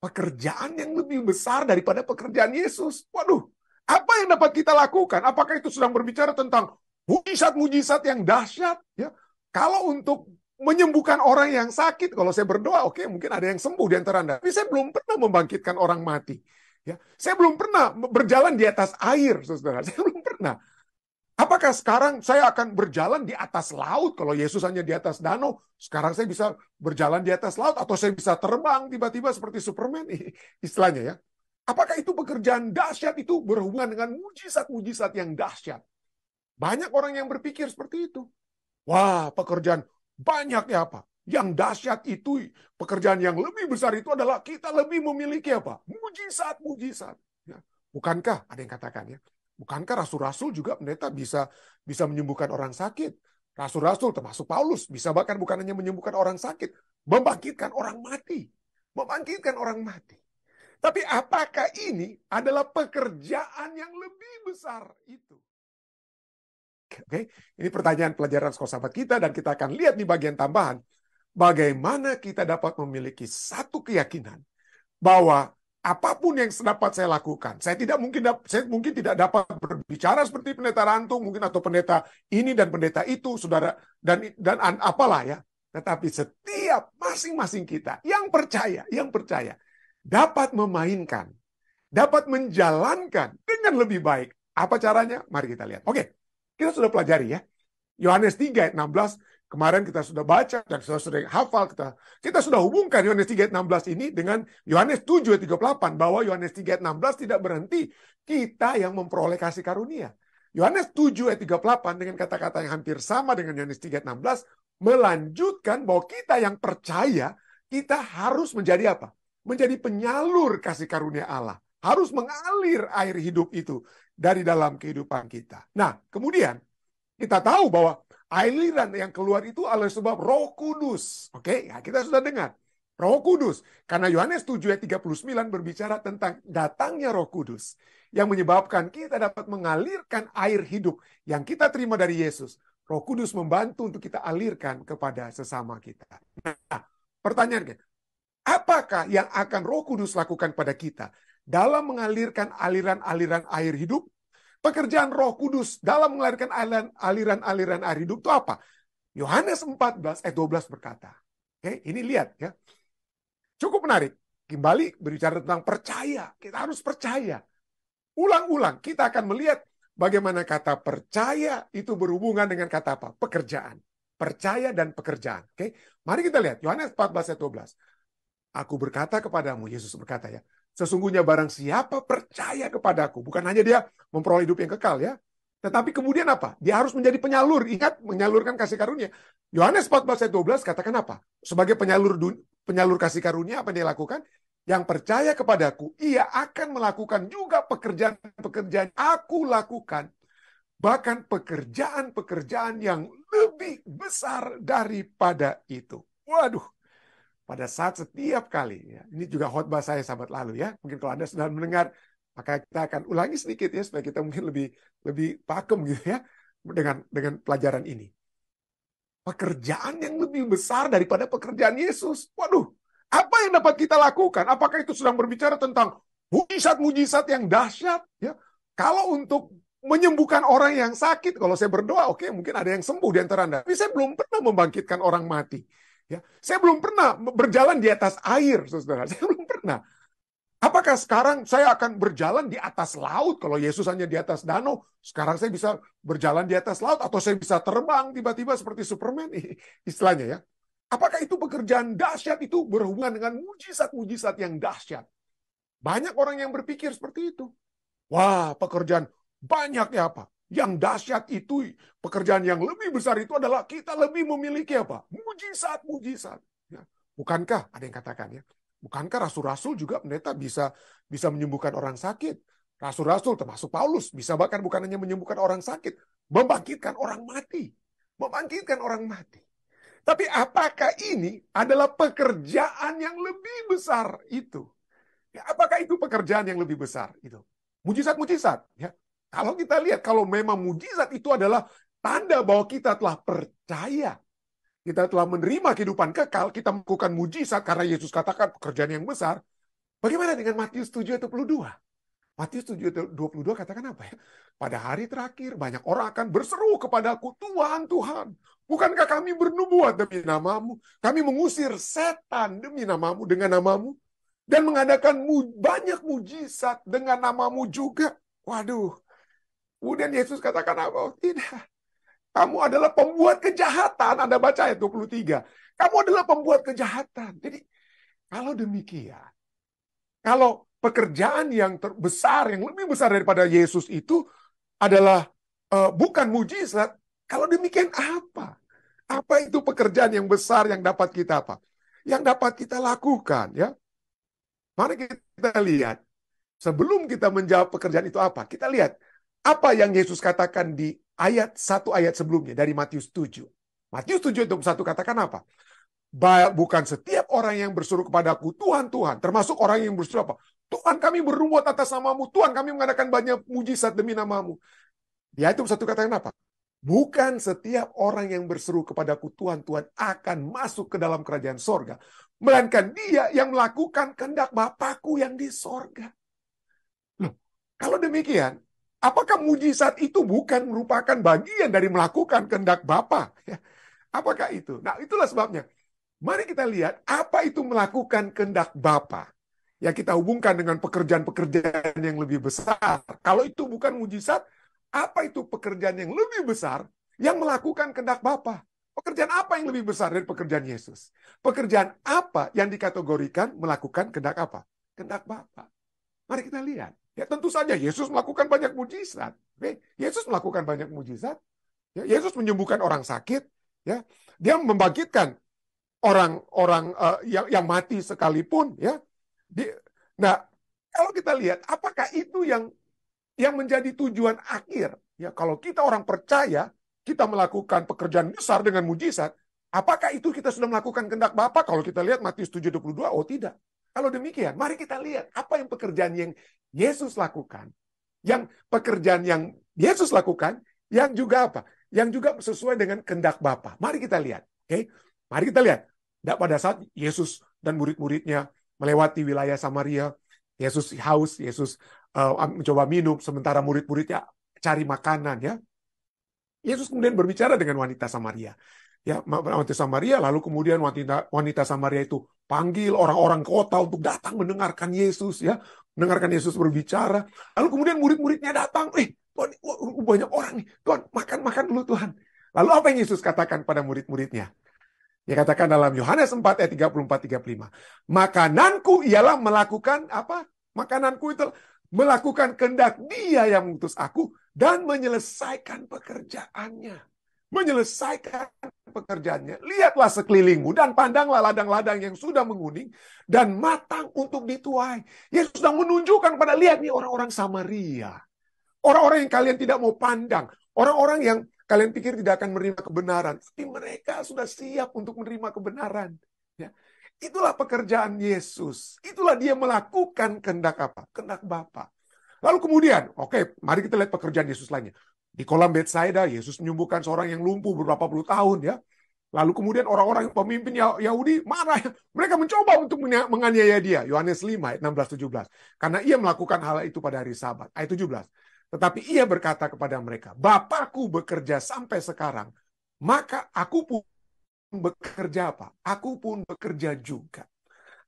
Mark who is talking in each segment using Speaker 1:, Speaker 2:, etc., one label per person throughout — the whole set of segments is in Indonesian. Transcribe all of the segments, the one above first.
Speaker 1: pekerjaan yang lebih besar daripada pekerjaan Yesus. Waduh, apa yang dapat kita lakukan? Apakah itu sedang berbicara tentang mujizat-mujizat yang dahsyat? Ya, kalau untuk menyembuhkan orang yang sakit, kalau saya berdoa, oke, mungkin ada yang sembuh di antara Anda. Tapi saya belum pernah membangkitkan orang mati. Ya, saya belum pernah berjalan di atas air, saudara. Saya belum pernah. Apakah sekarang saya akan berjalan di atas laut? Kalau Yesus hanya di atas danau, sekarang saya bisa berjalan di atas laut, atau saya bisa terbang tiba-tiba seperti Superman, istilahnya ya. Apakah itu pekerjaan dahsyat itu berhubungan dengan mujizat-mujizat yang dahsyat? Banyak orang yang berpikir seperti itu. Wah, pekerjaan banyak ya apa? Yang dahsyat itu, pekerjaan yang lebih besar itu adalah kita lebih memiliki apa? Mujizat-mujizat. Ya. Bukankah, ada yang katakan ya, bukankah rasul-rasul juga pendeta bisa menyembuhkan orang sakit? Rasul-rasul termasuk Paulus bisa bahkan bukan hanya menyembuhkan orang sakit, membangkitkan orang mati. Membangkitkan orang mati. Tapi apakah ini adalah pekerjaan yang lebih besar itu? Oke, ini pertanyaan pelajaran sekolah sahabat kita dan kita akan lihat di bagian tambahan bagaimana kita dapat memiliki satu keyakinan bahwa apapun yang dapat saya lakukan, saya mungkin tidak dapat berbicara seperti pendeta Rantung mungkin atau pendeta ini dan pendeta itu, saudara, dan apalah ya. Tetapi setiap masing-masing kita yang percaya dapat memainkan, dapat menjalankan dengan lebih baik. Apa caranya? Mari kita lihat. Oke, kita sudah pelajari ya. Yohanes 3 ayat 16, kemarin kita sudah baca dan sudah hafal. Kita sudah hubungkan Yohanes 3 ayat 16 ini dengan Yohanes 7 ayat 38, bahwa Yohanes 3 ayat 16 tidak berhenti kita yang memperoleh kasih karunia. Yohanes 7 ayat 38 dengan kata-kata yang hampir sama dengan Yohanes 3 ayat 16, melanjutkan bahwa kita yang percaya, kita harus menjadi apa? Menjadi penyalur kasih karunia Allah. Harus mengalir air hidup itu dari dalam kehidupan kita. Nah, kemudian kita tahu bahwa aliran yang keluar itu adalah sebab Roh Kudus. Oke, ya, kita sudah dengar. Roh Kudus. Karena Yohanes 7 ayat 39 berbicara tentang datangnya Roh Kudus yang menyebabkan kita dapat mengalirkan air hidup yang kita terima dari Yesus. Roh Kudus membantu untuk kita alirkan kepada sesama kita. Nah, pertanyaan, apakah yang akan Roh Kudus lakukan pada kita dalam mengalirkan aliran-aliran air hidup? Pekerjaan Roh Kudus dalam mengalirkan aliran-aliran air hidup itu apa? Yohanes 14 ayat 12 berkata. Oke, ini lihat ya. Cukup menarik. Kembali berbicara tentang percaya. Kita harus percaya. Ulang-ulang kita akan melihat bagaimana kata percaya itu berhubungan dengan kata apa? Pekerjaan. Percaya dan pekerjaan. Oke, mari kita lihat Yohanes 14 ayat 12. Aku berkata kepadamu, Yesus berkata ya, sesungguhnya barang siapa percaya kepadaku, bukan hanya dia memperoleh hidup yang kekal ya, tetapi kemudian apa? Dia harus menjadi penyalur. Ingat, menyalurkan kasih karunia. Yohanes 14 ayat 12 katakan apa? Sebagai penyalur kasih karunia, apa yang dia lakukan? Yang percaya kepadaku, ia akan melakukan juga pekerjaan-pekerjaan aku lakukan. Bahkan pekerjaan-pekerjaan yang lebih besar daripada itu. Waduh, pada saat setiap kali, ya, ini juga khotbah saya sahabat lalu ya. Mungkin kalau Anda sudah mendengar, maka kita akan ulangi sedikit ya supaya kita mungkin lebih pakem gitu ya dengan pelajaran ini. Pekerjaan yang lebih besar daripada pekerjaan Yesus. Waduh, apa yang dapat kita lakukan? Apakah itu sedang berbicara tentang mujizat-mujizat yang dahsyat? Ya, kalau untuk menyembuhkan orang yang sakit, kalau saya berdoa, oke, mungkin ada yang sembuh di antara Anda. Tapi saya belum pernah membangkitkan orang mati. Ya, saya belum pernah berjalan di atas air, saudara. Saya belum pernah. Apakah sekarang saya akan berjalan di atas laut? Kalau Yesus hanya di atas danau, sekarang saya bisa berjalan di atas laut, atau saya bisa terbang tiba-tiba seperti Superman, istilahnya ya. Apakah itu pekerjaan dahsyat itu berhubungan dengan mujizat-mujizat yang dahsyat? Banyak orang yang berpikir seperti itu. Wah, pekerjaan banyak ya apa? Yang dahsyat itu, pekerjaan yang lebih besar itu adalah kita lebih memiliki apa? Mujizat-mujizat. Ya. Bukankah, ada yang katakan ya, bukankah rasul-rasul juga pendeta bisa menyembuhkan orang sakit? Rasul-rasul termasuk Paulus bisa bahkan bukan hanya menyembuhkan orang sakit, membangkitkan orang mati. Membangkitkan orang mati. Tapi apakah ini adalah pekerjaan yang lebih besar itu? Ya, apakah itu pekerjaan yang lebih besar itu? Mujizat-mujizat. Ya. Kalau kita lihat, kalau memang mujizat itu adalah tanda bahwa kita telah percaya, kita telah menerima kehidupan kekal, kita melakukan mujizat karena Yesus katakan pekerjaan yang besar. Bagaimana dengan Matius 7:22? Matius 7:22 katakan apa ya? Pada hari terakhir banyak orang akan berseru kepadaku, Tuhan, Tuhan, bukankah kami bernubuat demi namamu? Kami mengusir setan demi namamu, dengan namamu, dan mengadakan banyak mujizat dengan namamu juga. Waduh. Kemudian Yesus katakan apa? Oh, tidak. Kamu adalah pembuat kejahatan. Anda baca ayat 23. Kamu adalah pembuat kejahatan. Jadi, kalau demikian, kalau pekerjaan yang terbesar, yang lebih besar daripada Yesus itu adalah bukan mujizat, kalau demikian apa? Apa itu pekerjaan yang besar yang dapat kita apa? Yang dapat kita lakukan, ya. Mari kita lihat. Sebelum kita menjawab pekerjaan itu apa, kita lihat apa yang Yesus katakan di satu ayat sebelumnya dari Matius 7. Matius 7:1 katakan apa? Bukan setiap orang yang berseru kepadaku, Tuhan, Tuhan. Termasuk orang yang berseru apa? Tuhan, kami bernubuat atas namamu. Tuhan, kami mengadakan banyak mujizat demi namamu. Di ayat 1 katakan apa? Bukan setiap orang yang berseru kepadaku, Tuhan, Tuhan, akan masuk ke dalam kerajaan sorga. Melainkan dia yang melakukan kehendak Bapakku yang di sorga. Loh, kalau demikian, apakah mujizat itu bukan merupakan bagian dari melakukan kehendak Bapa? Apakah itu? Nah, itulah sebabnya. Mari kita lihat apa itu melakukan kehendak Bapa. Ya, kita hubungkan dengan pekerjaan-pekerjaan yang lebih besar. Kalau itu bukan mujizat, apa itu pekerjaan yang lebih besar yang melakukan kehendak Bapa? Pekerjaan apa yang lebih besar dari pekerjaan Yesus? Pekerjaan apa yang dikategorikan melakukan kehendak apa? Kehendak Bapa. Mari kita lihat. Ya, tentu saja Yesus melakukan banyak mujizat. Yesus melakukan banyak mujizat. Ya, Yesus menyembuhkan orang sakit. Ya, dia membangkitkan orang-orang yang mati sekalipun. Ya, nah, kalau kita lihat, apakah itu yang menjadi tujuan akhir? Ya, kalau kita orang percaya, kita melakukan pekerjaan besar dengan mujizat, apakah itu kita sudah melakukan kehendak Bapa? Kalau kita lihat Matius 7:22, oh tidak. Kalau demikian, mari kita lihat apa yang pekerjaan yang Yesus lakukan. Yang pekerjaan yang Yesus lakukan, yang juga apa? Yang juga sesuai dengan kehendak Bapa. Mari kita lihat. Oke? Mari kita lihat. Pada saat Yesus dan murid-muridnya melewati wilayah Samaria, Yesus haus, Yesus mencoba minum, sementara murid-muridnya cari makanan. Ya, Yesus kemudian berbicara dengan wanita Samaria. Ya, wanita Samaria, lalu kemudian wanita Samaria itu panggil orang-orang kota untuk datang mendengarkan Yesus, ya, mendengarkan Yesus berbicara. Lalu kemudian murid-muridnya datang, Tuhan, banyak orang nih, Tuhan, makan dulu Tuhan. Lalu apa yang Yesus katakan pada murid-muridnya? Dia katakan dalam Yohanes 4 ayat 34-35, makananku ialah melakukan apa? Makananku itu melakukan kehendak Dia yang mengutus aku dan menyelesaikan pekerjaannya. Menyelesaikan pekerjaannya. Lihatlah sekelilingmu dan pandanglah ladang-ladang yang sudah menguning dan matang untuk dituai. Yesus sedang menunjukkan pada, lihat nih orang-orang Samaria. Orang-orang yang kalian tidak mau pandang. Orang-orang yang kalian pikir tidak akan menerima kebenaran. Tapi mereka sudah siap untuk menerima kebenaran. Ya. Itulah pekerjaan Yesus. Itulah dia melakukan kehendak apa? Kehendak Bapa. Lalu kemudian, mari kita lihat pekerjaan Yesus lainnya. Di kolam Betsaida, Yesus menyembuhkan seorang yang lumpuh beberapa puluh tahun, ya. Lalu kemudian orang-orang pemimpin Yahudi marah. Mereka mencoba untuk menganiaya dia. Yohanes 5 ayat 16-17. Karena ia melakukan hal itu pada hari Sabat. Ayat 17. Tetapi ia berkata kepada mereka, Bapakku bekerja sampai sekarang, maka aku pun bekerja apa? Aku pun bekerja juga.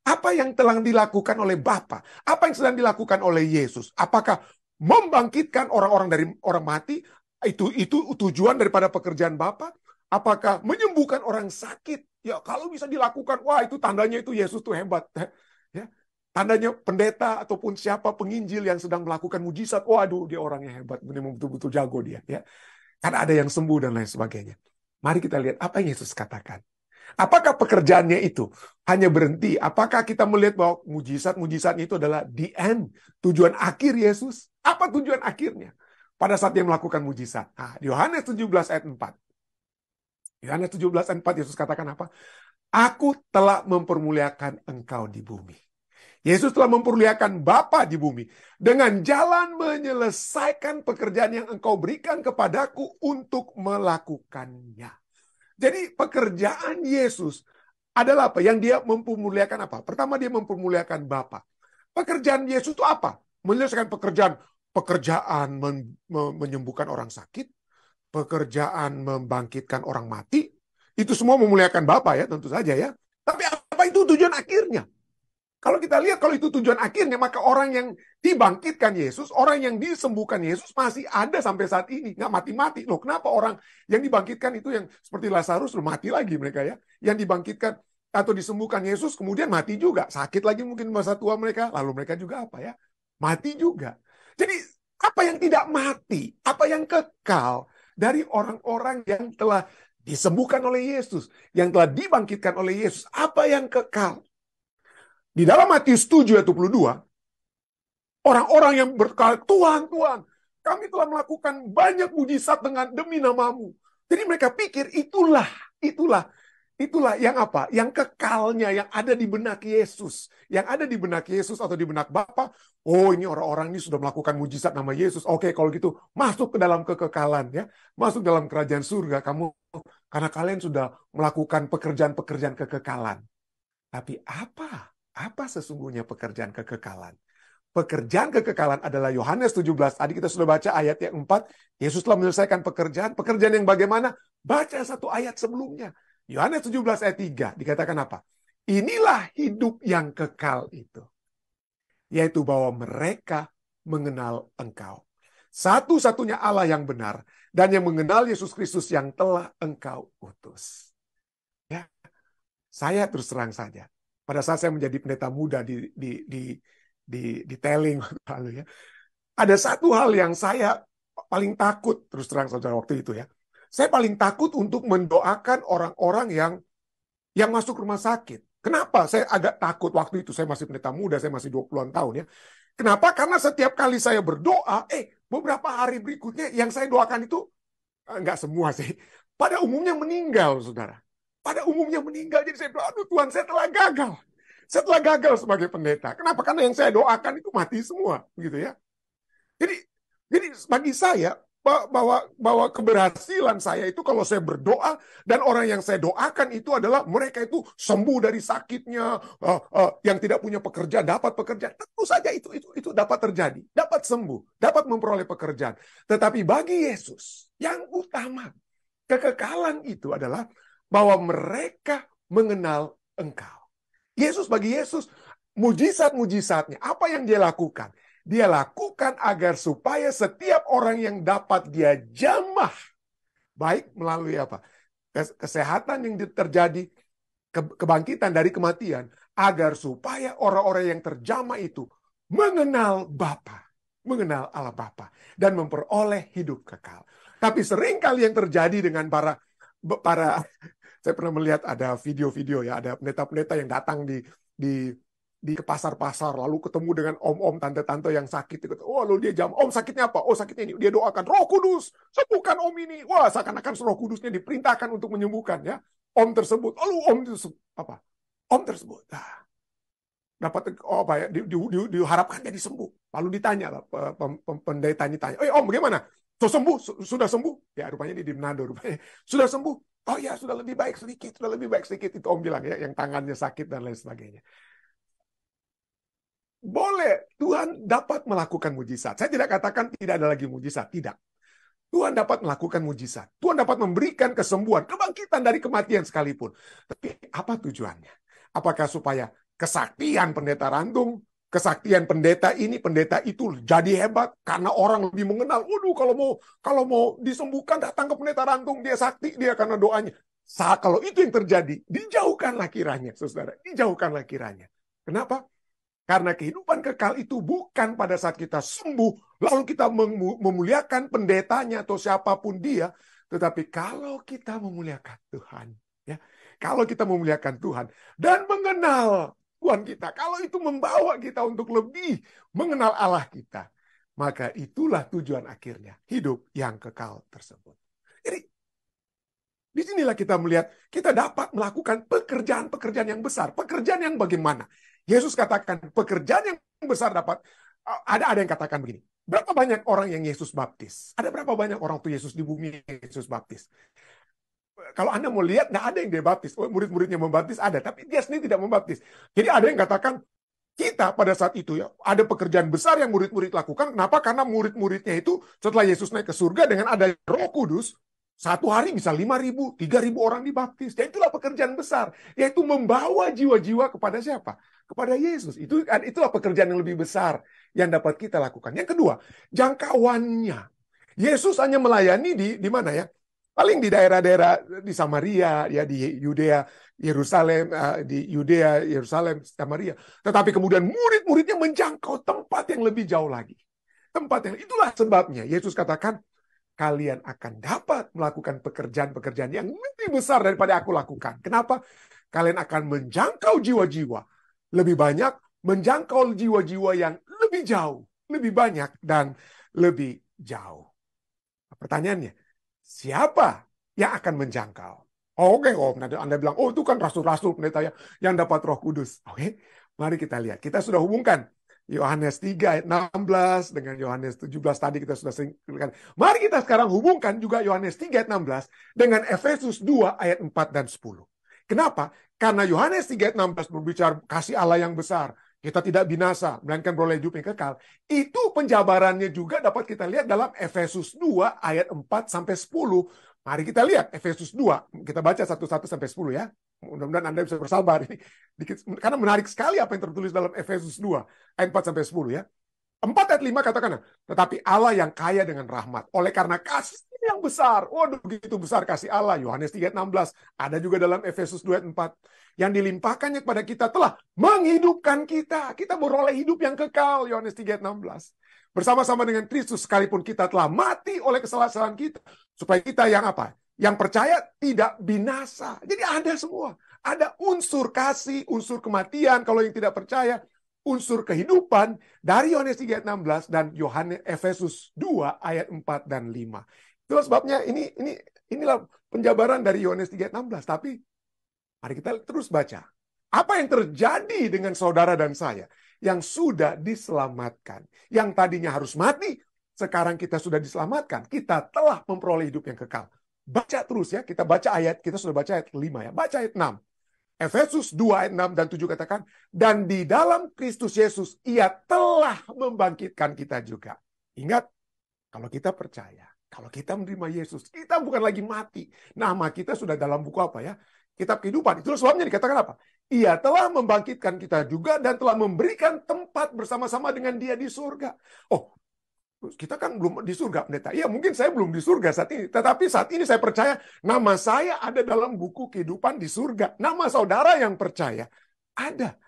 Speaker 1: Apa yang telah dilakukan oleh Bapa? Apa yang sedang dilakukan oleh Yesus? Apakah membangkitkan orang-orang dari orang mati? Itu tujuan daripada pekerjaan Bapa? Apakah menyembuhkan orang sakit? Ya, kalau bisa dilakukan, wah itu tandanya itu Yesus tuh hebat. Ya, tandanya pendeta ataupun siapa penginjil yang sedang melakukan mujizat, waduh dia orangnya hebat, memang betul-betul jago dia. Ya, karena ada yang sembuh dan lain sebagainya. Mari kita lihat apa yang Yesus katakan. Apakah pekerjaannya itu hanya berhenti? Apakah kita melihat bahwa mujizat-mujizatnya itu adalah the end, tujuan akhir Yesus? Apa tujuan akhirnya? Pada saat dia melakukan mujizat. Nah, Yohanes 17 ayat 4. Yohanes 17 ayat 4 Yesus katakan apa? Aku telah mempermuliakan engkau di bumi. Yesus telah mempermuliakan Bapa di bumi dengan jalan menyelesaikan pekerjaan yang engkau berikan kepadaku untuk melakukannya. Jadi pekerjaan Yesus adalah apa? Yang dia mempermuliakan apa? Pertama dia mempermuliakan Bapa. Pekerjaan Yesus itu apa? Menyelesaikan pekerjaan menyembuhkan orang sakit, pekerjaan membangkitkan orang mati, itu semua memuliakan Bapa ya, tentu saja ya. Tapi apa itu tujuan akhirnya? Kalau kita lihat, kalau itu tujuan akhirnya, maka orang yang dibangkitkan Yesus, orang yang disembuhkan Yesus masih ada sampai saat ini. Nggak mati-mati. Loh, kenapa orang yang dibangkitkan itu yang seperti Lazarus, loh, mati lagi mereka ya. Yang dibangkitkan atau disembuhkan Yesus, kemudian mati juga. Sakit lagi mungkin masa tua mereka, lalu mereka juga apa ya? Mati juga. Jadi, apa yang tidak mati? Apa yang kekal dari orang-orang yang telah disembuhkan oleh Yesus, yang telah dibangkitkan oleh Yesus? Apa yang kekal? Di dalam Matius 7 ayat 22, orang-orang yang berkata, Tuhan, Tuhan, kami telah melakukan banyak mujizat demi namamu. Jadi mereka pikir itulah yang apa? Yang kekalnya, yang ada di benak Yesus. Yang ada di benak Yesus atau di benak Bapa. Oh, ini orang-orang ini sudah melakukan mujizat nama Yesus. Oke, kalau gitu masuk ke dalam kekekalan ya. Masuk dalam kerajaan surga kamu, karena kalian sudah melakukan pekerjaan-pekerjaan kekekalan. Tapi apa sesungguhnya pekerjaan kekekalan? Pekerjaan kekekalan adalah Yohanes 17. Tadi kita sudah baca ayat yang 4. Yesus telah menyelesaikan pekerjaan. Pekerjaan yang bagaimana? Baca satu ayat sebelumnya. Yohanes 17 ayat 3. Dikatakan apa? Inilah hidup yang kekal itu. Yaitu bahwa mereka mengenal Engkau. Satu-satunya Allah yang benar. Dan yang mengenal Yesus Kristus yang telah Engkau utus. Ya, saya terus terang saja. Pada saat saya menjadi pendeta muda di Telling lalu ya, ada satu hal yang saya paling takut, terus terang saudara, waktu itu ya. Saya paling takut untuk mendoakan orang-orang yang masuk rumah sakit. Kenapa? Saya agak takut waktu itu, saya masih pendeta muda, saya masih 20-an tahun ya. Kenapa? Karena setiap kali saya berdoa, beberapa hari berikutnya yang saya doakan itu, enggak semua sih, pada umumnya meninggal, saudara. Pada umumnya meninggal. Jadi saya doa, aduh Tuhan, saya telah gagal. Saya telah gagal sebagai pendeta. Kenapa? Karena yang saya doakan itu mati semua, begitu ya. Jadi bagi saya bahwa keberhasilan saya itu kalau saya berdoa dan orang yang saya doakan itu adalah mereka itu sembuh dari sakitnya, yang tidak punya pekerjaan dapat pekerjaan. Tentu saja itu dapat terjadi, dapat sembuh, dapat memperoleh pekerjaan. Tetapi bagi Yesus yang utama kekekalan itu adalah bahwa mereka mengenal Engkau. Bagi Yesus, mujizat-mujizatnya, apa yang dia lakukan? Dia lakukan agar supaya setiap orang yang dapat dia jamah, baik melalui apa? Kesehatan yang terjadi, kebangkitan dari kematian, agar supaya orang-orang yang terjamah itu mengenal Bapa, mengenal Allah Bapa, dan memperoleh hidup kekal. Tapi seringkali yang terjadi dengan para saya pernah melihat ada video-video ya, ada pendeta-pendeta yang datang di ke pasar-pasar, lalu ketemu dengan om-om, tante-tante yang sakit. Oh, lalu dia om sakitnya apa? Oh, sakitnya ini. Dia doakan, Roh Kudus, sembuhkan om ini. Wah, seakan-akan Roh Kudusnya diperintahkan untuk menyembuhkan ya. Om tersebut. Lalu om itu apa? Om tersebut. Dapat apa ya? Diharapkan jadi sembuh. Lalu ditanya lah, pendetanya tanya, om bagaimana? Sudah sembuh? Ya, rupanya dia di Manado, rupanya. Sudah sembuh? Oh ya, sudah lebih baik sedikit, sudah lebih baik sedikit. Itu om bilang ya, yang tangannya sakit dan lain sebagainya. Boleh, Tuhan dapat melakukan mujizat. Saya tidak katakan tidak ada lagi mujizat, tidak. Tuhan dapat melakukan mujizat. Tuhan dapat memberikan kesembuhan, kebangkitan dari kematian sekalipun. Tapi apa tujuannya? Apakah supaya kesaktian pendeta Rantung, kesaktian pendeta ini, pendeta itu jadi hebat karena orang lebih mengenal. Waduh, kalau mau disembuhkan datang ke pendeta Rantung, dia sakti, dia karena doanya. Kalau itu yang terjadi, dijauhkanlah kiranya, saudara. Dijauhkanlah kiranya. Kenapa? Karena kehidupan kekal itu bukan pada saat kita sembuh, lalu kita memuliakan pendetanya atau siapapun dia, tetapi kalau kita memuliakan Tuhan, ya, kalau kita memuliakan Tuhan dan mengenal Tuhan kita, kalau itu membawa kita untuk lebih mengenal Allah kita, maka itulah tujuan akhirnya hidup yang kekal tersebut. Jadi disinilah kita melihat kita dapat melakukan pekerjaan-pekerjaan yang besar, pekerjaan yang bagaimana? Yesus katakan pekerjaan yang besar dapat, ada yang katakan begini, berapa banyak orang yang Yesus baptis? Ada berapa banyak orang tuh Yesus di bumi Yesus baptis? Kalau Anda mau lihat, nggak ada yang dia baptis. Murid-muridnya membaptis ada, tapi dia sendiri tidak membaptis. Jadi ada yang katakan Kita pada saat itu ya, ada pekerjaan besar yang murid-murid lakukan. Kenapa? Karena murid-muridnya itu setelah Yesus naik ke surga dengan ada Roh Kudus, satu hari bisa 5.000, 3.000 orang dibaptis. Dan itulah pekerjaan besar, yaitu membawa jiwa-jiwa kepada siapa? Kepada Yesus. Itulah pekerjaan yang lebih besar yang dapat kita lakukan. Yang kedua, jangkauannya. Yesus hanya melayani di mana ya? Paling di daerah-daerah di Samaria, ya di Yudea, Yerusalem, di Yudea, Yerusalem, Samaria. Tetapi kemudian murid-muridnya menjangkau tempat yang lebih jauh lagi. Itulah sebabnya Yesus katakan, kalian akan dapat melakukan pekerjaan-pekerjaan yang lebih besar daripada aku lakukan. Kenapa? Kalian akan menjangkau jiwa-jiwa lebih banyak, menjangkau jiwa-jiwa yang lebih jauh, lebih banyak, dan lebih jauh. Pertanyaannya, siapa yang akan menjangkau? Oke, Anda bilang, oh itu kan rasul-rasul pendeta yang dapat Roh Kudus. Oke, mari kita lihat. Kita sudah hubungkan Yohanes 3 ayat 16 dengan Yohanes 17 tadi kita sudah sering. Mari kita sekarang hubungkan juga Yohanes 3 ayat 16 dengan Efesus 2 ayat 4 dan 10. Kenapa? Karena Yohanes 3 ayat 16 berbicara kasih Allah yang besar. Kita tidak binasa, melainkan beroleh hidup yang kekal. Itu penjabarannya juga dapat kita lihat dalam Efesus 2 ayat 4 sampai 10. Mari kita lihat Efesus 2. Kita baca 1 sampai 10 ya. Mudah-mudahan Anda bisa bersabar ini. Karena menarik sekali apa yang tertulis dalam Efesus 2 ayat 4 sampai 10 ya. 4 ayat 5 katakan, tetapi Allah yang kaya dengan rahmat, oleh karena kasih yang besar. Waduh, begitu besar kasih Allah. Yohanes 3 ayat 16. Ada juga dalam Efesus 2 ayat 4. Yang dilimpahkannya kepada kita telah menghidupkan kita. Kita beroleh hidup yang kekal. Yohanes 3 ayat 16. Bersama-sama dengan Kristus sekalipun kita telah mati oleh kesalahan kita. Supaya kita yang apa? Yang percaya tidak binasa. Jadi ada semua. Ada unsur kasih, unsur kematian kalau yang tidak percaya. Unsur kehidupan dari Yohanes 3 ayat 16 dan Yohanes Efesus 2 ayat 4 dan 5. Itulah sebabnya inilah penjabaran dari Yohanes 3 ayat 16. Tapi mari kita terus baca. Apa yang terjadi dengan saudara dan saya yang sudah diselamatkan? Yang tadinya harus mati, sekarang kita sudah diselamatkan. Kita telah memperoleh hidup yang kekal. Baca terus ya, kita baca ayat, kita sudah baca ayat 5 ya. Baca ayat 6. Efesus 2 ayat 6 dan 7 katakan, dan di dalam Kristus Yesus ia telah membangkitkan kita juga. Ingat, kalau kita percaya, kalau kita menerima Yesus, kita bukan lagi mati. Nama kita sudah dalam buku apa ya? Kitab kehidupan. Itu sebabnya dikatakan apa? Ia telah membangkitkan kita juga dan telah memberikan tempat bersama-sama dengan Dia di surga. Oh, kita kan belum di surga, pendeta. Iya, mungkin saya belum di surga saat ini. Tetapi saat ini saya percaya nama saya ada dalam buku kehidupan di surga. Nama saudara yang percaya ada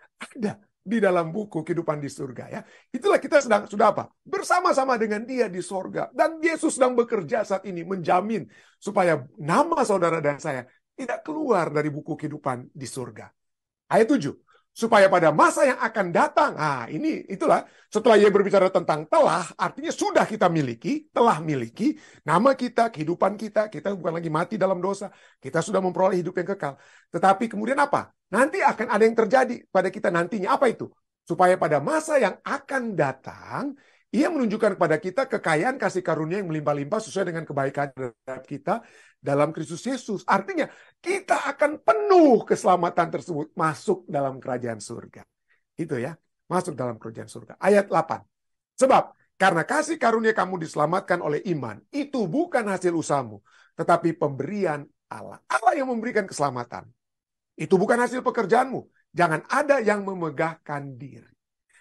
Speaker 1: di dalam buku kehidupan di surga ya. Itulah kita sudah apa? Bersama-sama dengan Dia di surga. Dan Yesus sedang bekerja saat ini menjamin supaya nama saudara dan saya tidak keluar dari buku kehidupan di surga. Ayat 7. Supaya pada masa yang akan datang, itulah setelah ia berbicara tentang telah, artinya sudah kita miliki, telah miliki nama kita, kehidupan kita bukan lagi mati dalam dosa, kita sudah memperoleh hidup yang kekal. Tetapi kemudian apa? Nanti akan ada yang terjadi pada kita nantinya. Apa itu? Supaya pada masa yang akan datang, ia menunjukkan kepada kita kekayaan kasih karunia yang melimpah-limpah sesuai dengan kebaikan kita dalam Kristus Yesus. Artinya kita akan penuh keselamatan tersebut masuk dalam kerajaan surga. Itu ya, masuk dalam kerajaan surga. Ayat 8. Sebab karena kasih karunia kamu diselamatkan oleh iman, itu bukan hasil usahamu, tetapi pemberian Allah. Allah yang memberikan keselamatan. Itu bukan hasil pekerjaanmu. Jangan ada yang memegahkan diri.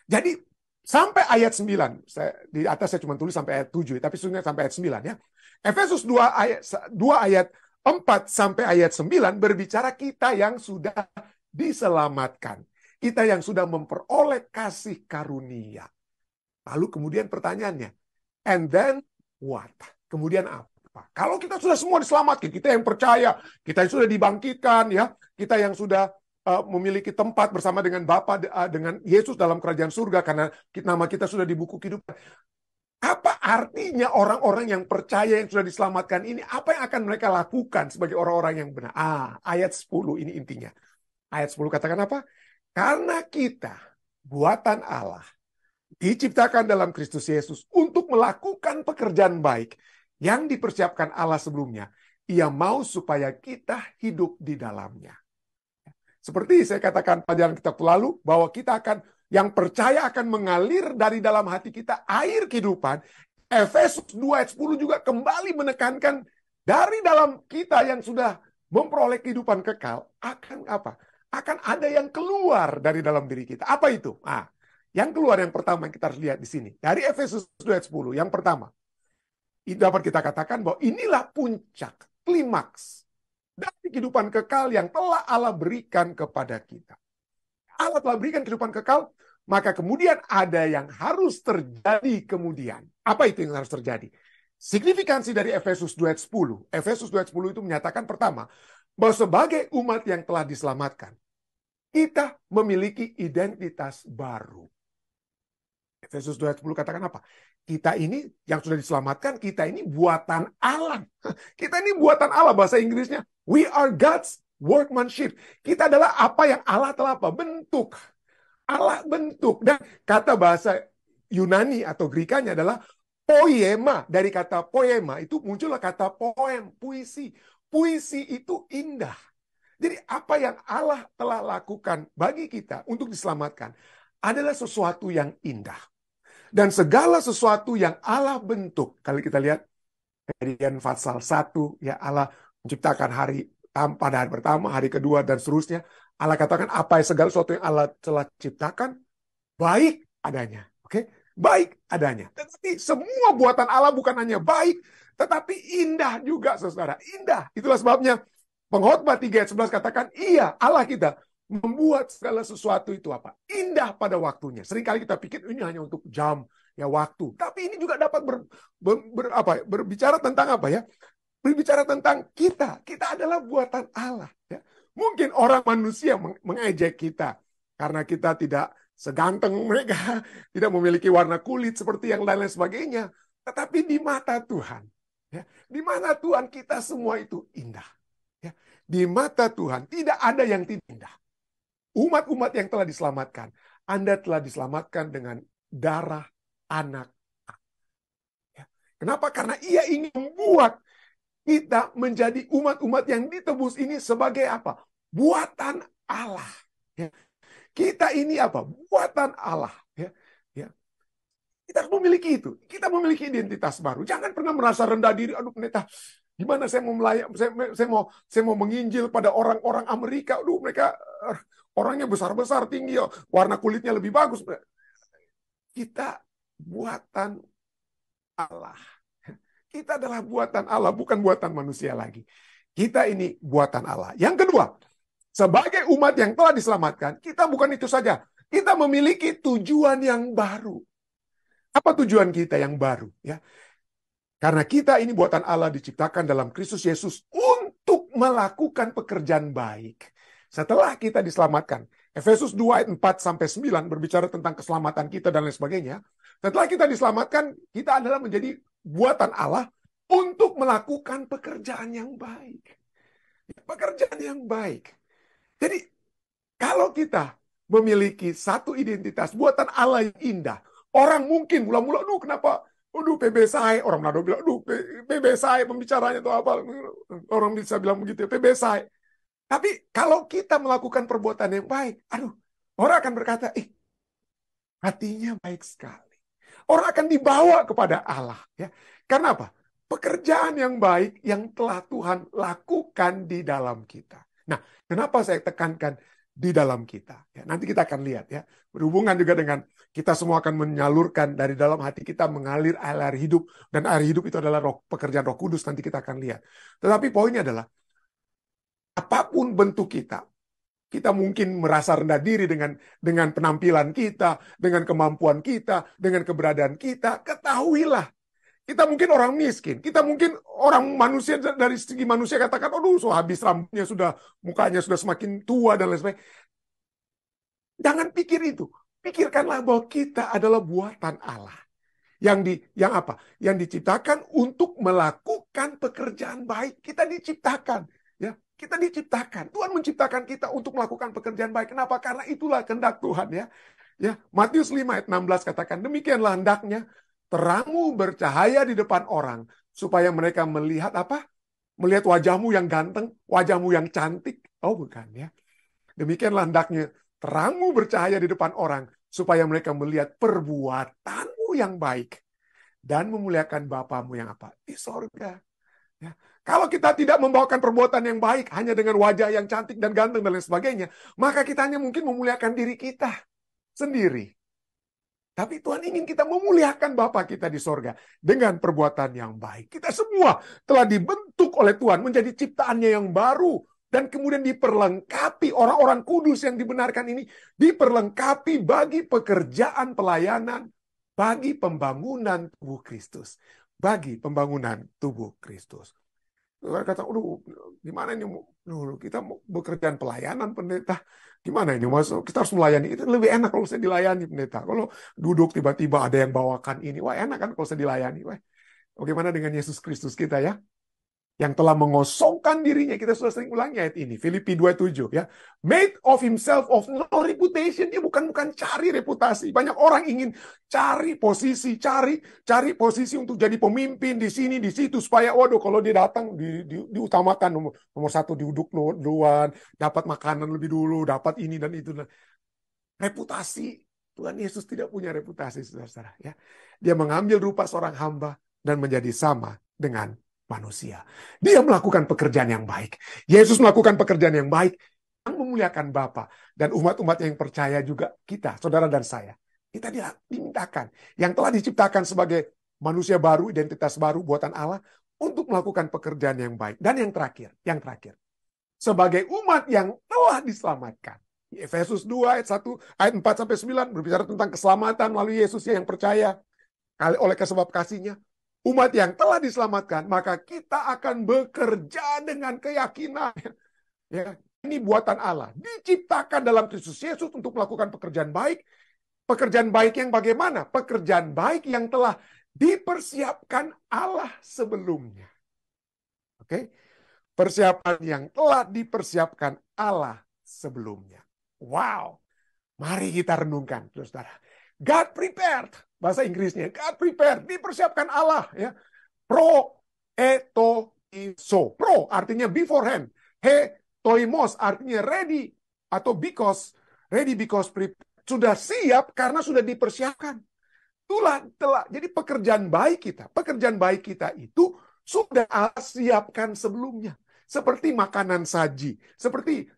Speaker 1: Jadi sampai ayat 9, di atas saya cuma tulis sampai ayat 7, tapi sebenarnya sampai ayat 9 ya. Efesus 2 ayat 4 sampai ayat 9 berbicara kita yang sudah diselamatkan. Kita yang sudah memperoleh kasih karunia. Lalu kemudian pertanyaannya, and then what? Kemudian apa? Kalau kita sudah semua diselamatkan, kita yang percaya, kita yang sudah dibangkitkan, ya, kita yang sudah memiliki tempat bersama dengan Bapa, dengan Yesus dalam kerajaan surga, karena nama kita sudah di buku kehidupan. Apa artinya orang-orang yang percaya yang sudah diselamatkan ini? Apa yang akan mereka lakukan sebagai orang-orang yang benar? Ayat 10 ini intinya. Ayat 10 katakan apa? Karena kita, buatan Allah, diciptakan dalam Kristus Yesus untuk melakukan pekerjaan baik yang dipersiapkan Allah sebelumnya. Ia mau supaya kita hidup di dalamnya. Seperti saya katakan pelajaran kita lalu, bahwa kita akan yang percaya akan mengalir dari dalam hati kita air kehidupan. Efesus 2 ayat 10 juga kembali menekankan dari dalam kita yang sudah memperoleh kehidupan kekal, akan apa? Akan ada yang keluar dari dalam diri kita. Apa itu? Nah, yang keluar yang pertama yang kita harus lihat di sini. Dari Efesus 2 ayat 10, yang pertama. Itu dapat kita katakan bahwa inilah puncak, klimaks dari kehidupan kekal yang telah Allah berikan kepada kita. Allah telah berikan kehidupan kekal, maka kemudian ada yang harus terjadi kemudian. Apa itu yang harus terjadi? Signifikansi dari Efesus 2 ayat 10. Efesus 2 ayat 10 itu menyatakan pertama, bahwa sebagai umat yang telah diselamatkan, kita memiliki identitas baru. Efesus 2 ayat 10 katakan apa? Kita ini yang sudah diselamatkan, kita ini buatan Allah. Kita ini buatan Allah, bahasa Inggrisnya. We are God's workmanship. Kita adalah apa yang Allah telah bentuk. Allah bentuk. Dan kata bahasa Yunani atau Grikanya adalah poema. Dari kata poema itu muncullah kata poem, puisi. Puisi itu indah. Jadi apa yang Allah telah lakukan bagi kita untuk diselamatkan adalah sesuatu yang indah. Dan segala sesuatu yang Allah bentuk, kalau kita lihat Kejadian pasal 1, ya Allah menciptakan hari pada hari pertama, hari kedua, dan seterusnya. Allah katakan apa segala sesuatu yang Allah telah ciptakan, baik adanya. Oke? Baik adanya. Tetapi semua buatan Allah bukan hanya baik, tetapi indah juga, saudara. Indah. Itulah sebabnya Pengkhotbah 3 ayat 11 katakan, iya Allah kita membuat segala sesuatu itu apa? Indah pada waktunya. Seringkali kita pikir ini hanya untuk jam, ya waktu. Tapi ini juga dapat berbicara tentang apa ya? Berbicara tentang kita. Kita adalah buatan Allah. Ya. Mungkin orang manusia mengejek kita karena kita tidak seganteng mereka, tidak memiliki warna kulit seperti yang lain-lain sebagainya. Tetapi di mata Tuhan, ya, di mata Tuhan kita semua itu indah. Ya. Di mata Tuhan tidak ada yang tidak indah. Umat-umat yang telah diselamatkan, Anda telah diselamatkan dengan darah anak. Ya. Kenapa? Karena Ia ingin membuat kita menjadi umat-umat yang ditebus ini sebagai apa? Buatan Allah. Ya. Kita ini apa? Buatan Allah. Ya. Ya. Kita harus memiliki itu. Kita memiliki identitas baru. Jangan pernah merasa rendah diri. Aduh, pendeta, gimana saya mau melayani? Saya mau menginjil pada orang-orang Amerika. Aduh, mereka orangnya besar-besar, tinggi, warna kulitnya lebih bagus. Kita buatan Allah. Kita adalah buatan Allah, bukan buatan manusia lagi. Kita ini buatan Allah. Yang kedua, sebagai umat yang telah diselamatkan, kita bukan itu saja. Kita memiliki tujuan yang baru. Apa tujuan kita yang baru? Ya, karena kita ini buatan Allah diciptakan dalam Kristus Yesus untuk melakukan pekerjaan baik. Setelah kita diselamatkan, Efesus 2 ayat 4-9 berbicara tentang keselamatan kita dan lain sebagainya. Setelah kita diselamatkan, kita adalah menjadi buatan Allah untuk melakukan pekerjaan yang baik. Pekerjaan yang baik. Jadi, kalau kita memiliki satu identitas buatan Allah yang indah, orang mungkin mula-mula, aduh kenapa, aduh PB saya, orang Manado bilang, aduh PB saya pembicaranya atau apa, orang bisa bilang begitu, PB saya. Tapi kalau kita melakukan perbuatan yang baik, aduh, orang akan berkata, hatinya baik sekali. Orang akan dibawa kepada Allah. Ya. Karena apa? Pekerjaan yang baik yang telah Tuhan lakukan di dalam kita. Nah, kenapa saya tekankan di dalam kita? Ya, nanti kita akan lihat ya. Berhubungan juga dengan kita semua akan menyalurkan dari dalam hati kita mengalir air hidup. Dan air hidup itu adalah pekerjaan Roh Kudus. Nanti kita akan lihat. Tetapi poinnya adalah, apapun bentuk kita, kita mungkin merasa rendah diri dengan penampilan kita, dengan kemampuan kita, dengan keberadaan kita. Ketahuilah, kita mungkin orang miskin. Kita mungkin orang manusia, dari segi manusia katakan, aduh, so habis rambutnya sudah, mukanya sudah semakin tua dan lain sebagainya. Jangan pikir itu. Pikirkanlah bahwa kita adalah buatan Allah. Yang diciptakan untuk melakukan pekerjaan baik. Kita diciptakan. Ya. Kita diciptakan. Tuhan menciptakan kita untuk melakukan pekerjaan baik. Kenapa? Karena itulah kehendak Tuhan. Ya. Matius 5 ayat 16 katakan, demikianlah hendaknya terangmu bercahaya di depan orang, supaya mereka melihat apa? Melihat wajahmu yang ganteng, wajahmu yang cantik. Oh bukan ya. Demikianlah hendaknya terangmu bercahaya di depan orang, supaya mereka melihat perbuatanmu yang baik dan memuliakan Bapamu yang apa? Di sorga. Ya. Kalau kita tidak membawakan perbuatan yang baik hanya dengan wajah yang cantik dan ganteng dan lain sebagainya, maka kita hanya mungkin memuliakan diri kita sendiri. Tapi Tuhan ingin kita memuliakan Bapa kita di sorga dengan perbuatan yang baik. Kita semua telah dibentuk oleh Tuhan menjadi ciptaannya yang baru. Dan kemudian diperlengkapi orang-orang kudus yang dibenarkan ini. Diperlengkapi bagi pekerjaan pelayanan. Bagi pembangunan tubuh Kristus. Bagi pembangunan tubuh Kristus. Saya kata, aduh, gimana ini? Kita mau bekerjaan pelayanan, pendeta. Gimana ini? Kita harus melayani. Itu lebih enak kalau saya dilayani, pendeta. Kalau duduk tiba-tiba ada yang bawakan ini. Wah, enak kan kalau saya dilayani. Wah, bagaimana dengan Yesus Kristus kita ya? Yang telah mengosongkan dirinya. Kita sudah sering ulangi ayat ini. Filipi 2:7 ya. Made of himself of no reputation. Dia bukan cari reputasi. Banyak orang ingin cari posisi, cari posisi untuk jadi pemimpin di sini, di situ. Supaya, waduh, kalau dia datang, diutamakan. Nomor satu, duduk duluan. Dapat makanan lebih dulu. Dapat ini dan itu. Reputasi. Tuhan Yesus tidak punya reputasi, saudara-saudara. Ya. Dia mengambil rupa seorang hamba dan menjadi sama dengan manusia. Dia melakukan pekerjaan yang baik. Yesus melakukan pekerjaan yang baik yang memuliakan Bapa dan umat-umat yang percaya juga kita, saudara dan saya. Kita dimintakan yang telah diciptakan sebagai manusia baru, identitas baru buatan Allah untuk melakukan pekerjaan yang baik. Dan yang terakhir, sebagai umat yang telah diselamatkan. Efesus 2 ayat 1 ayat 4 sampai 9 berbicara tentang keselamatan melalui Yesus yang percaya oleh sebab kasihnya. Umat yang telah diselamatkan, maka kita akan bekerja dengan keyakinan. Ya, ini buatan Allah. Diciptakan dalam Kristus Yesus untuk melakukan pekerjaan baik. Pekerjaan baik yang bagaimana? Pekerjaan baik yang telah dipersiapkan Allah sebelumnya. Oke? Persiapan yang telah dipersiapkan Allah sebelumnya. Wow. Mari kita renungkan, saudara. God prepared. Bahasa Inggrisnya, God prepared, dipersiapkan Allah. Ya. Proetoiso. Pro artinya beforehand. Toimos artinya ready. Atau because. Ready because prepared. Sudah siap karena sudah dipersiapkan. Telah. Jadi pekerjaan baik kita itu sudah Allah siapkan sebelumnya. Seperti makanan saji. Seperti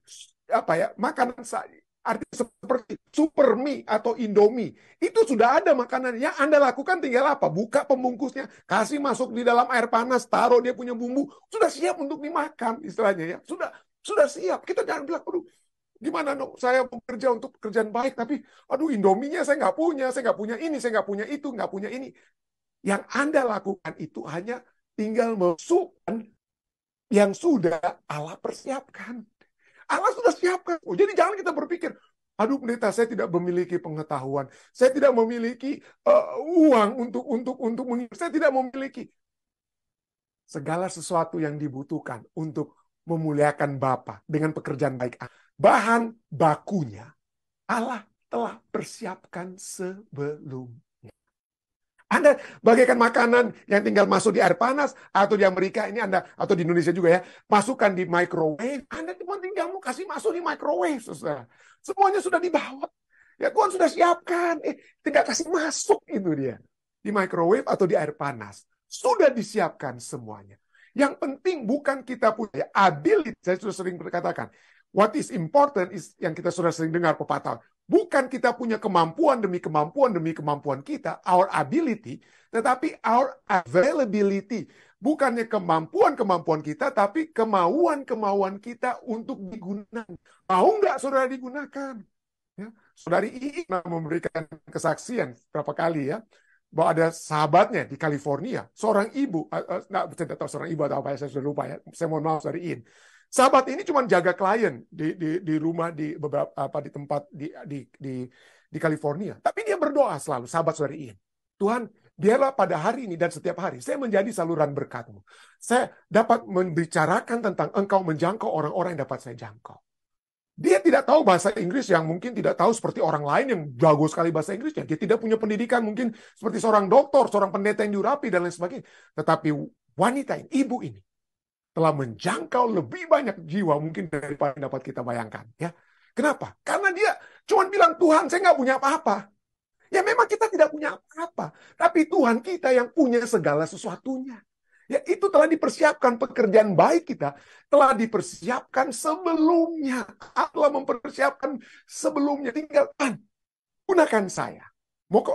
Speaker 1: makanan saji. Artinya seperti super mie atau indomie. Itu sudah ada makanan. Yang Anda lakukan tinggal apa? Buka pembungkusnya. Kasih masuk di dalam air panas. Taruh dia punya bumbu. Sudah siap untuk dimakan istilahnya ya. Sudah siap. Kita jangan bilang, aduh, gimana dong? Saya bekerja untuk pekerjaan baik. Tapi, aduh, indominya saya nggak punya. Saya nggak punya ini. Saya nggak punya itu. Nggak punya ini. Yang Anda lakukan itu hanya tinggal masukkan yang sudah Allah persiapkan. Allah sudah siapkan. Jadi jangan kita berpikir, aduh pendeta, saya tidak memiliki pengetahuan, saya tidak memiliki uang untuk saya tidak memiliki segala sesuatu yang dibutuhkan untuk memuliakan Bapa dengan pekerjaan baik. Bahan bakunya Allah telah persiapkan sebelumnya. Anda bagaikan makanan yang tinggal masuk di air panas, atau di Amerika ini Anda, atau di Indonesia juga ya, masukkan di microwave. Anda cuma tinggal mau kasih masuk di microwave, saudara. Semuanya sudah dibawa. Ya Tuhan sudah siapkan. Tinggal kasih masuk itu dia. Di microwave atau di air panas. Sudah disiapkan semuanya. Yang penting bukan kita punya ability. Saya sudah sering berkatakan. What is important is yang kita sudah sering dengar pepatah. Bukan kita punya kemampuan demi kemampuan kita, our ability, tetapi our availability. Bukannya kemampuan kita, tapi kemauan kita untuk digunakan. Mau nggak saudara digunakan? Ya, saudari Iin memberikan kesaksian berapa kali ya, bahwa ada sahabatnya di California, seorang ibu, saya tidak tahu seorang ibu atau apa, saya sudah lupa ya, saya mohon maaf saudari Iin. Sahabat ini cuma jaga klien di rumah di beberapa di tempat di California. Tapi dia berdoa selalu, sahabat saudari Iin. Tuhan, biarlah pada hari ini dan setiap hari saya menjadi saluran berkat-Mu. Saya dapat membicarakan tentang Engkau menjangkau orang-orang yang dapat saya jangkau. Dia tidak tahu bahasa Inggris yang mungkin tidak tahu seperti orang lain yang jago sekali bahasa Inggrisnya. Dia tidak punya pendidikan mungkin seperti seorang doktor, seorang pendeta yang diurapi dan lain sebagainya. Tetapi wanita ini, ibu ini, telah menjangkau lebih banyak jiwa mungkin daripada yang dapat kita bayangkan. Ya, kenapa? Karena dia Cuman bilang, Tuhan, saya nggak punya apa-apa. Ya memang kita tidak punya apa-apa. Tapi Tuhan kita yang punya segala sesuatunya. Ya itu telah dipersiapkan, pekerjaan baik kita telah dipersiapkan sebelumnya. Allah telah mempersiapkan sebelumnya. Tinggal, Tuhan, gunakan saya.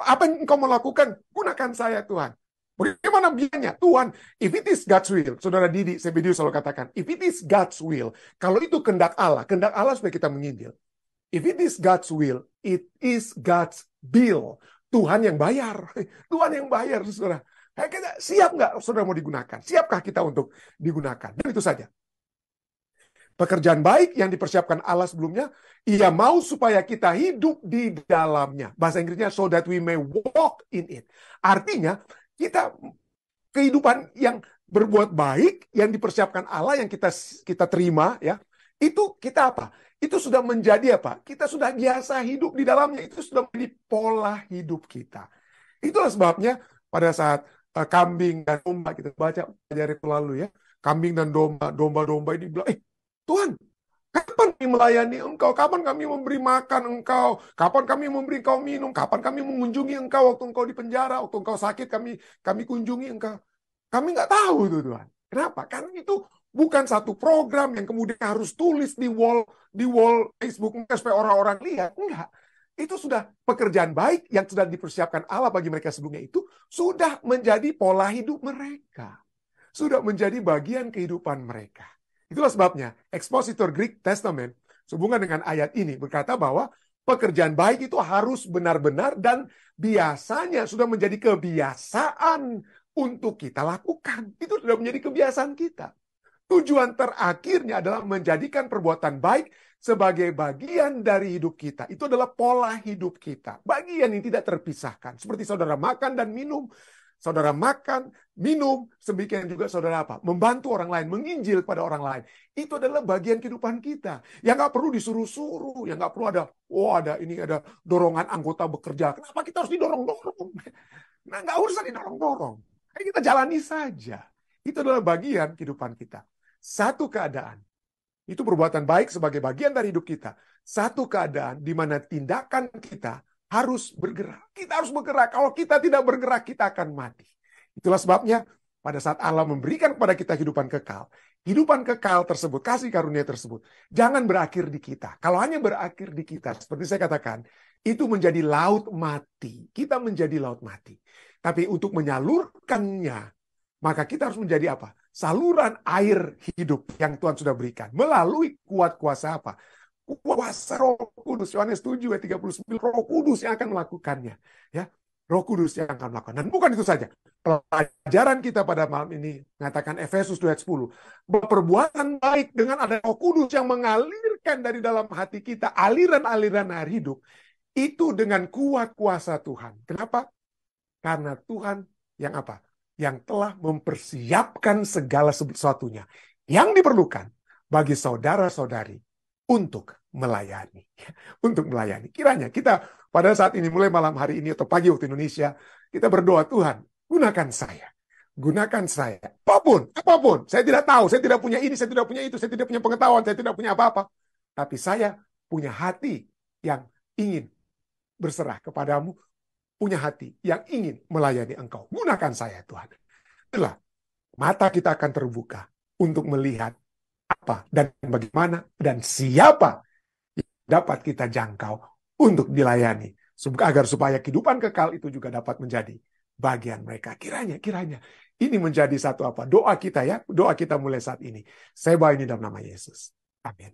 Speaker 1: Apa yang engkau mau lakukan? Gunakan saya, Tuhan. Bagaimana biayanya? Tuhan, if it is God's will, Saudara Didi Sebedius selalu katakan, if it is God's will, kalau itu kehendak Allah supaya kita menginjil. If it is God's will, it is God's bill. Tuhan yang bayar. Tuhan yang bayar, saudara. Siap nggak, saudara, mau digunakan? Siapkah kita untuk digunakan? Dan itu saja. Pekerjaan baik yang dipersiapkan Allah sebelumnya, Ia mau supaya kita hidup di dalamnya. Bahasa Inggrisnya, so that we may walk in it. Artinya, kita kehidupan yang berbuat baik, yang dipersiapkan Allah, yang kita terima, ya, itu kita apa? Itu sudah menjadi apa? Kita sudah biasa hidup di dalamnya. Itu sudah menjadi pola hidup kita. Itulah sebabnya pada saat kambing dan domba, kita baca dari itu lalu ya. Kambing dan domba-domba ini bilang, Tuhan, kapan kami melayani Engkau? Kapan kami memberi makan Engkau? Kapan kami memberi Engkau minum? Kapan kami mengunjungi Engkau waktu Engkau di penjara? Waktu Engkau sakit kami kunjungi Engkau. Kami nggak tahu itu, Tuhan. Kenapa? Karena itu bukan satu program yang kemudian harus tulis di wall Facebook supaya orang-orang lihat. Enggak. Itu sudah pekerjaan baik yang sudah dipersiapkan Allah bagi mereka sebelumnya, itu sudah menjadi pola hidup mereka. Sudah menjadi bagian kehidupan mereka. Itulah sebabnya Expositor Greek Testament sehubungan dengan ayat ini berkata bahwa pekerjaan baik itu harus benar-benar dan biasanya sudah menjadi kebiasaan untuk kita lakukan. Itu sudah menjadi kebiasaan kita. Tujuan terakhirnya adalah menjadikan perbuatan baik sebagai bagian dari hidup kita. Itu adalah pola hidup kita. Bagian yang tidak terpisahkan. Seperti saudara makan dan minum. Saudara makan, minum, demikian juga saudara apa? Membantu orang lain, menginjil kepada orang lain. Itu adalah bagian kehidupan kita. Yang nggak perlu disuruh-suruh. Yang nggak perlu ada dorongan anggota bekerja. Kenapa kita harus didorong-dorong? Nah, nggak usah didorong-dorong. Kita jalani saja. Itu adalah bagian kehidupan kita. Satu keadaan, itu perbuatan baik sebagai bagian dari hidup kita. Satu keadaan di mana tindakan kita harus bergerak. Kita harus bergerak. Kalau kita tidak bergerak, kita akan mati. Itulah sebabnya pada saat Allah memberikan kepada kita kehidupan kekal tersebut, kasih karunia tersebut, jangan berakhir di kita. Kalau hanya berakhir di kita, seperti saya katakan, itu menjadi laut mati. Kita menjadi laut mati. Tapi untuk menyalurkannya, maka kita harus menjadi apa? Saluran air hidup yang Tuhan sudah berikan. Melalui kuat kuasa apa? Kuasa Roh Kudus. Yohanes 7 ayat 39. Roh Kudus yang akan melakukannya. Ya, Roh Kudus yang akan melakukan. Dan bukan itu saja. Pelajaran kita pada malam ini mengatakan Efesus 2 ayat 10. Perbuatan baik dengan ada Roh Kudus yang mengalirkan dari dalam hati kita aliran-aliran air hidup. Itu dengan kuat kuasa Tuhan. Kenapa? Karena Tuhan yang apa? Yang telah mempersiapkan segala sesuatunya yang diperlukan bagi saudara-saudari untuk melayani. Untuk melayani. Kiranya kita pada saat ini, mulai malam hari ini atau pagi waktu Indonesia, kita berdoa, Tuhan, gunakan saya. Gunakan saya. Apapun. Saya tidak tahu, saya tidak punya ini, saya tidak punya itu, saya tidak punya pengetahuan, saya tidak punya apa-apa. Tapi saya punya hati yang ingin berserah kepadamu, punya hati yang ingin melayani Engkau. Gunakan saya, Tuhan. Itulah, mata kita akan terbuka untuk melihat apa dan bagaimana dan siapa yang dapat kita jangkau untuk dilayani. Agar supaya kehidupan kekal itu juga dapat menjadi bagian mereka. Kiranya ini menjadi satu doa kita ya. Doa kita mulai saat ini. Saya bawa ini dalam nama Yesus. Amin.